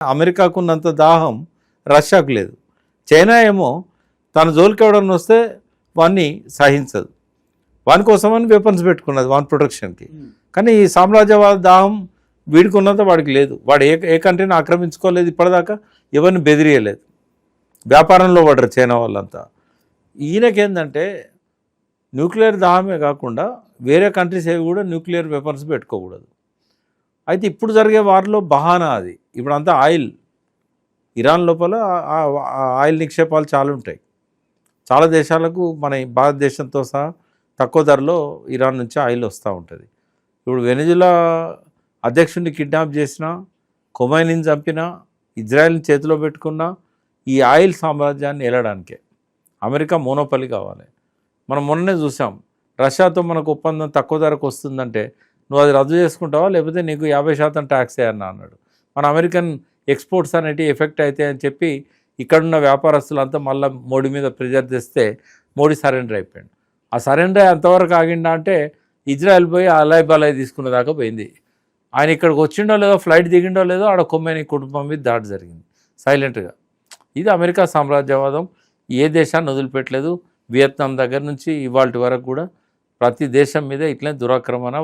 అమెరికాకు ఉన్నంత దాహం రష్యాకు లేదు. చైనా ఏమో తన జోలికి ఎవడన్నా వస్తే వాడిని సహించదు, వాని కోసమని వెపన్స్ పెట్టుకున్నది వాని ప్రొటెక్షన్కి. కానీ ఈ సామ్రాజ్యవాద దాహం వీడికి ఉన్నంత వాడికి లేదు. వాడు ఏ కంట్రీని ఆక్రమించుకోలేదు, ఇప్పటిదాకా ఎవరిని బెదిరియలేదు. వ్యాపారంలో పడరు చైనా వాళ్ళంతా. ఈయనకేందంటే న్యూక్లియర్ దాహమే కాకుండా వేరే కంట్రీస్ ఏవి కూడా న్యూక్లియర్ వెపన్స్ పెట్టుకోకూడదు. అయితే ఇప్పుడు జరిగే వారిలో బహానా అది. ఇప్పుడంతా ఆయిల్, ఇరాన్ లోపల ఆయిల్ నిక్షేపాలు చాలా ఉంటాయి. చాలా దేశాలకు మన భారతదేశంతో సహా తక్కువ ధరలో ఇరాన్ నుంచి ఆయిల్ వస్తూ ఉంటుంది. ఇప్పుడు వెనిజులా అధ్యక్షుడిని కిడ్నాప్ చేసినా, ఖొమైనీని చంపినా, ఇజ్రాయెల్ని చేతిలో పెట్టుకున్నా ఈ ఆయిల్ సామ్రాజ్యాన్ని ఏలడానికే అమెరికా మోనోపలి కావాలి. మనం మొన్ననే చూసాం, రష్యాతో మనకు ఒప్పందం తక్కువ ధరకు వస్తుందంటే నువ్వు అది రద్దు చేసుకుంటావా లేకపోతే నీకు 50% ట్యాక్స్ వేయన్నా అన్నాడు. మన అమెరికన్ ఎక్స్పోర్ట్స్ అనేవి ఎఫెక్ట్ అవుతాయి అని చెప్పి ఇక్కడున్న వ్యాపారస్తులంతా మళ్ళీ మోడీ మీద ప్రెజర్ తెస్తే మోడీ సరెండర్ అయిపోయాడు. ఆ సరెండర్ అంతవరకు ఆగిండా అంటే ఇజ్రాయెల్ పోయి అలాయ్ బలాయ్ తీసుకున్న దాకా పోయింది. ఆయన ఇక్కడికి వచ్చిండో లేదో, ఫ్లైట్ దిగిండో లేదో, ఆడ కొమ్మని కుటుంబం మీద దాడి జరిగింది సైలెంట్గా. ఇది అమెరికా సామ్రాజ్యవాదం. ఏ దేశాన్ని వదిలిపెట్టలేదు. వియత్నాం దగ్గర నుంచి ఇవాళ వరకు కూడా ప్రతి దేశం మీద ఇట్లనే దురాక్రమణ